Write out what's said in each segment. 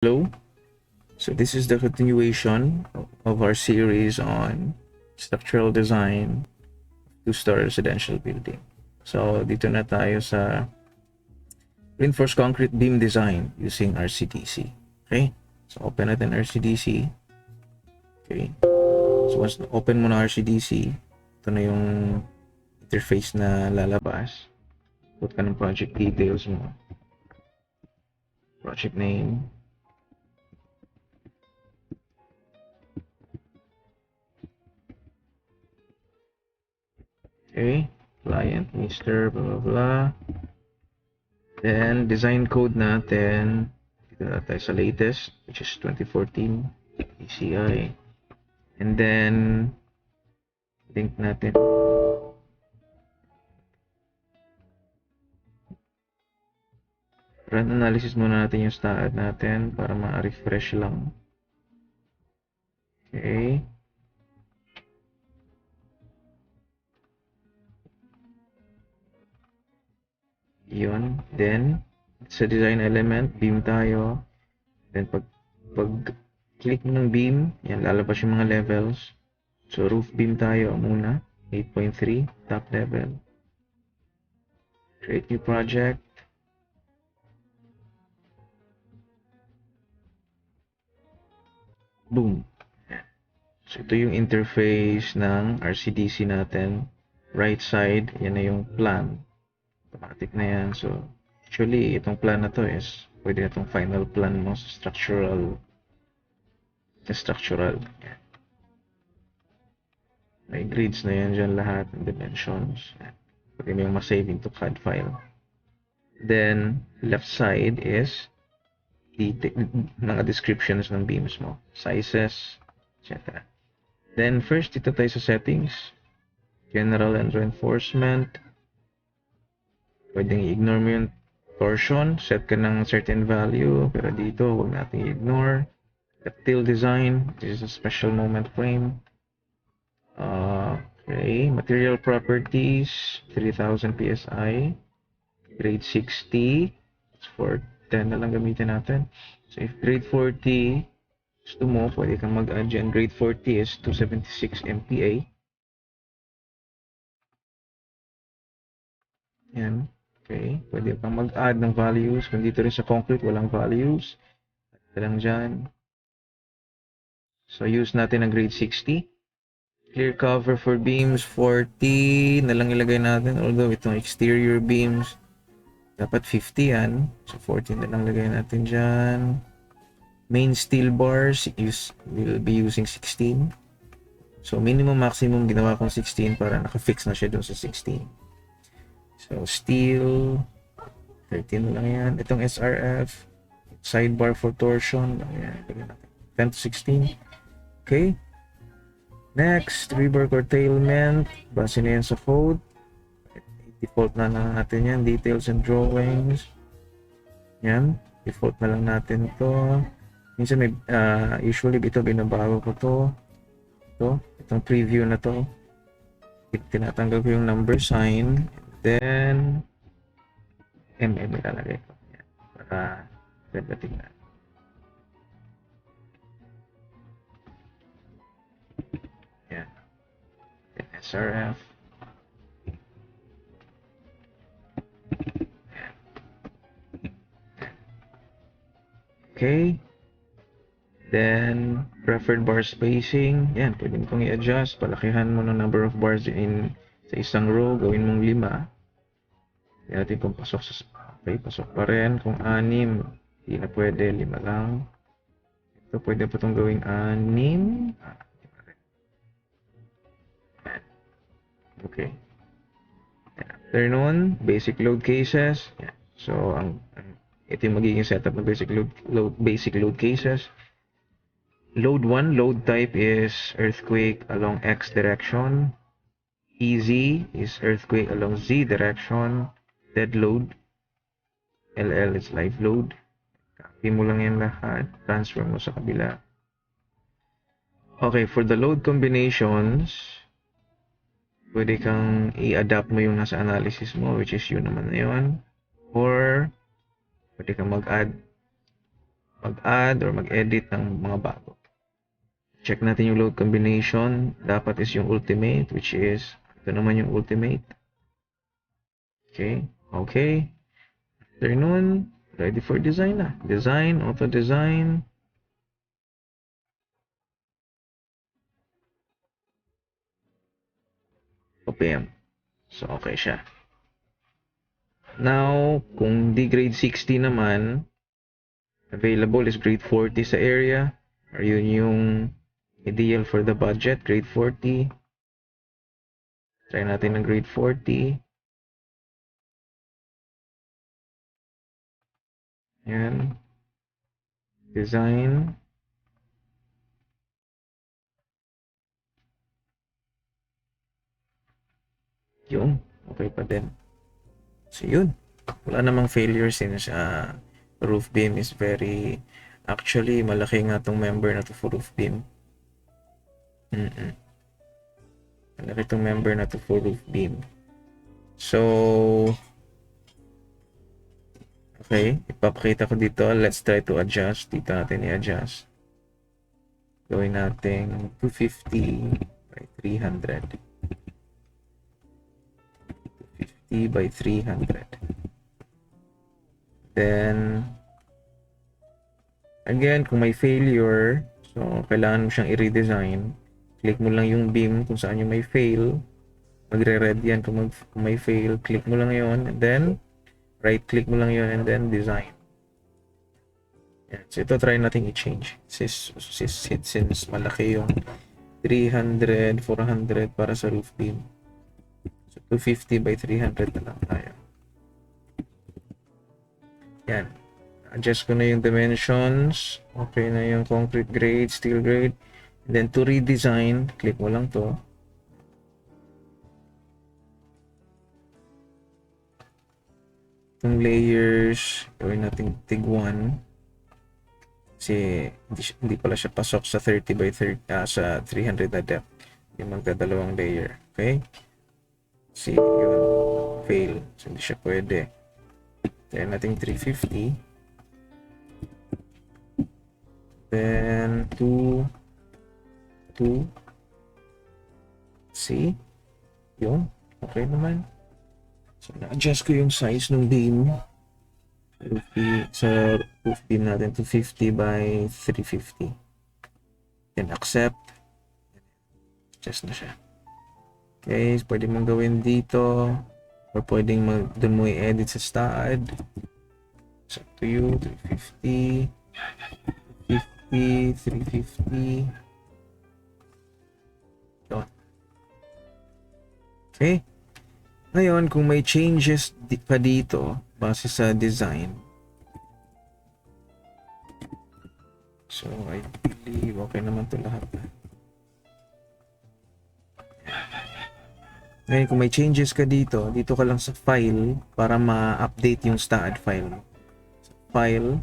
Hello. So this is the continuation of our series on structural design two-story residential building. So dito na tayo sa reinforced concrete beam design using RCDC. Okay? So open natin RCDC. Okay. So once open mo na RCDC, ito na yung interface na lalabas. Put ka ng project details mo. Project name. Okay, client, Mr. blah blah blah. Then design code natin, dito na tayo sa latest, which is 2014 PCI. And then link natin. Run analysis muna natin yung Staad natin para ma-refresh lang. Okay. Yun. Then, sa design element, beam tayo. Then, pag click mo ng beam, yan, lalabas yung mga levels. So, roof beam tayo muna. 8.3, top level. Create new project. Boom. So, ito yung interface ng RCDC natin. Right side, yan na yung plan. Automatic na yan. So, actually, itong plan na to is pwede na itong final plan mo sa structural. Yan. May grids na yan dyan lahat ng dimensions. Yan. Pwede mo yung masave into CAD file. Then, left side is mga descriptions ng beams mo. Sizes, etc. Then, first, dito tayo sa settings. General and reinforcement. Pwedeng i-ignore mo yung torsion. Set ka ng certain value. Pero dito, huwag natin i-ignore. Tactile design. This is a special moment frame. Okay. Material properties. 3000 PSI. Grade 60. For 10 na lang gamitin natin. So, if grade 40 gusto mo, pwede kang mag-add dyan. Grade 40 is 276 MPa. Yan. Okay, pwede pang mag-add ng values. Kung dito rin sa concrete, walang values. Ito lang dyan. So, use natin ang grade 60. Clear cover for beams, 40 na lang ilagay natin. Although, itong exterior beams, dapat 50 yan. So, 40 na lang ilagay natin dyan. Main steel bars, we'll be using 16. So, minimum, maximum, ginawa kong 16 para naka-fix na siya dun sa 16. So, steel, 13 na lang yan. Itong SRF, sidebar for torsion, ayan, 10 to 16. Okay. Next, rebar curtailment, base na yan sa code. Default na lang natin yan, details and drawings. Yan, default na lang natin to. Minsan may, usually ito binabago ko to. Itong preview na to. Tinatanggal ko yung number sign. Then, ilalagay ko. Yan, para ganda tingnan. Yan. Then, SRF. Yan. Okay. Then, preferred bar spacing. Yan, pwede mo kong i-adjust. Palakihan mo ng number of bars sa isang row. Gawin mong 5. Hindi natin kung pasok sa... Okay, pasok pa rin. Kung 6, hindi na pwede. 5 lang. Ito, pwede pa itong gawing 6. Okay. After nun, basic load cases. Yan. So, ito yung magiging setup ng basic load cases. Load 1, load type is earthquake along X direction. EZ is earthquake along Z direction. Dead load. LL is live load. Copy mo lang yan lahat. Transfer mo sa kabila. Okay, for the load combinations, pwede kang i-adapt mo yung nasa analysis mo, which is yun naman na yun. Or, pwede kang mag-add mag-add or mag-edit ng mga bago. Check natin yung load combination. Dapat is yung ultimate, which is, ito naman yung ultimate. Okay. Okay. After nun, ready for design na. Design, auto-design. OPM. So, okay siya. Now, kung di grade 60 naman, available is grade 40 sa area. Or yun yung ideal for the budget, grade 40. Try natin ng grade 40. Yan. Design. Yun. Okay pa din. So, yun. Wala namang failure since roof beam is very... Actually, malaki nga tong member na to for roof beam. Malaki tong member na to for roof beam. So... Okay, ipapakita ko dito. Let's try to adjust. Dito natin i-adjust. Gawin natin 250 by 300. 250 by 300. Then, again, kung may failure, so kailangan mo siyang i-redesign. Click mo lang yung beam kung saan yung may fail. Magre-red yan kung may fail. Click mo lang yon, and then right-click mo lang yon, and then design. Yan. So ito try natin i-change. Since malaki yung 300, 400 para sa roof beam. So 250 by 300 na lang tayo. Yan. Adjust ko na yung dimensions. Okay na yung concrete grade, steel grade. And then to redesign, click mo lang to. Yung layers, gawin natin tig 1. Kasi hindi pala siya pasok sa 30 by 30, sa 300 na depth. Yung magdadalawang layer. Okay? See, yun. Fail. So, hindi siya pwede. Try natin 350. Then, 2. See? Yun. Okay naman. So, na-adjust ko yung size ng beam. Sa roof beam natin, 250 by 350. Then, accept. Adjust na siya. Okay, so pwede mong gawin dito. Or pwedeng doon mo i-edit sa Staad. It's up to you. 350. 50, 350. Yun. Okay. Ngayon, kung may changes pa dito, base sa design. So, I believe okay naman ito lahat. Ngayon, kung may changes ka dito, dito ka lang sa file para ma-update yung Staad file. File,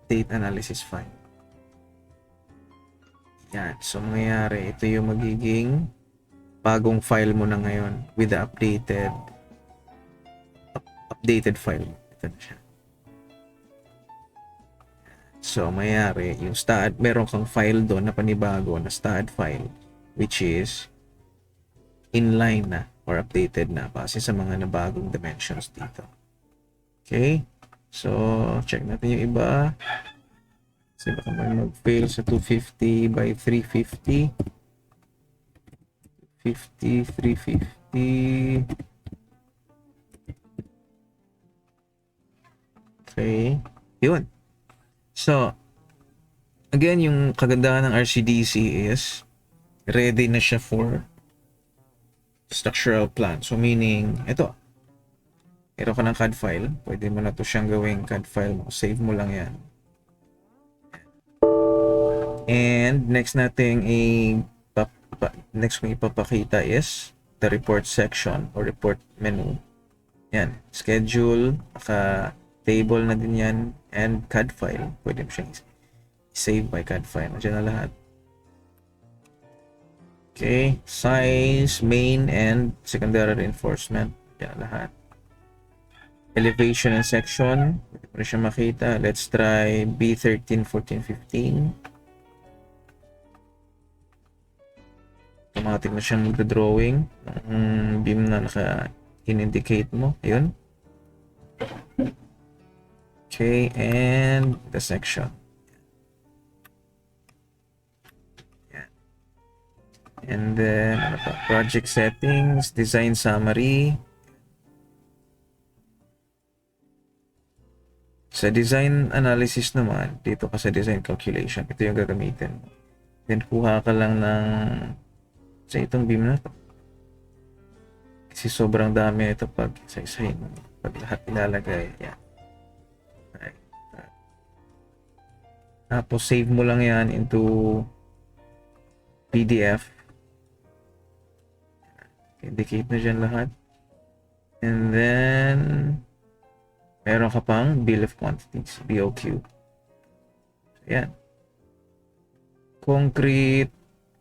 update analysis file. Yan. So, mangyayari, ito yung magiging bagong file mo na ngayon with the updated file. Ito na siya. So, mayari yung Staad, meron kang file doon na panibago na Staad file, which is inline na or updated na base sa mga nabagong dimensions dito. Okay? So, check natin yung iba. Kasi baka may mag-fail sa 250 by 350. 50, 350. Okay. Yun. So, again, yung kagandahan ng RCDC is ready na siya for structural plan. So, meaning, ito. Meron ka ng CAD file. Pwede mo na to siyang gawing CAD file mo. Save mo lang yan. And, next nating next kong ipapakita is the report section or report menu. Yan. Schedule. Table na din yan. And CAD file. Pwede mo siyang save by CAD file. Nandiyan na lahat. Okay. Size, main, and secondary reinforcement. Yan na lahat. elevation and section. Pwede pa rin siya makita. Let's try B13, 14, 15. Automatic na siya magdodrawing ng beam na naka-indicate mo. Ayun. Okay, and the section. Yeah. And then, ano pa? Project settings, design summary. Sa design analysis naman, dito ka sa design calculation, ito yung gagamitin. Then, kuha ka lang ng sa itong beam na to. Kasi sobrang dami ito pag isa-isahin. Pag lahat ilalagay. Yan. Right. Tapos, save mo lang yan into PDF. Indicate na dyan lahat. And then, meron ka pang bill of quantities, BOQ. Yan. Concrete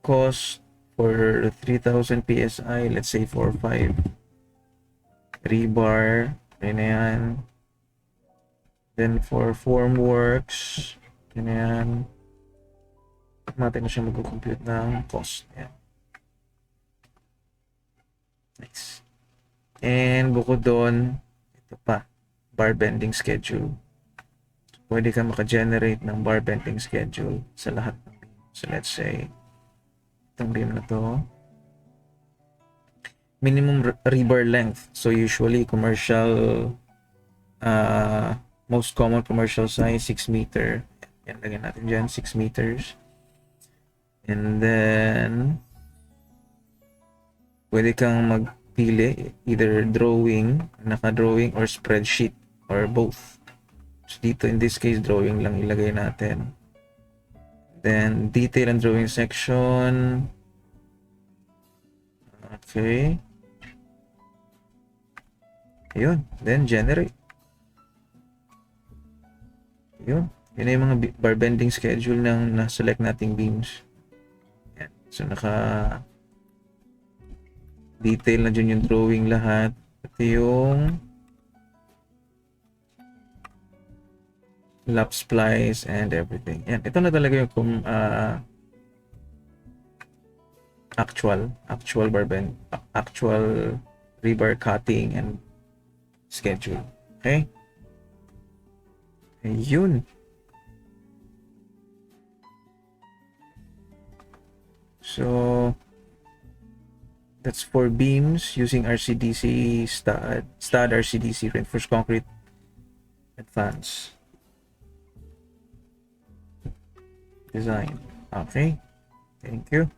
cost for 3,000 PSI, let's say 4,500. Rebar, yun na yan. Then for formworks, yun na yan. Natin na siya mag-compute ng cost. Yan. Nice. And bukod doon, ito pa, bar bending schedule. Pwede ka maka-generate ng bar bending schedule sa lahat ng beam. So let's say, itong beam na to, minimum rebar length. So usually commercial, most common commercial size 6 meter. Yan, lagyan natin dyan 6 meters. And then pwede kang magpili either drawing, naka-drawing, or spreadsheet, or both. So dito in this case drawing lang ilagay natin. Then detail and drawing section. Okay. Ayun. Then generate. Ayun. Yun na yung mga bar bending schedule ng na-select nating beams. Yan. So naka detail na dyan yung drawing lahat. Ito yung lap splice and everything. Yan. Ito na talaga yung actual bar bend, actual rebar cutting and schedule. Okay? Ayun. So that's for beams using RCDC Staad RCDC reinforced concrete advance design. Okay. Thank you.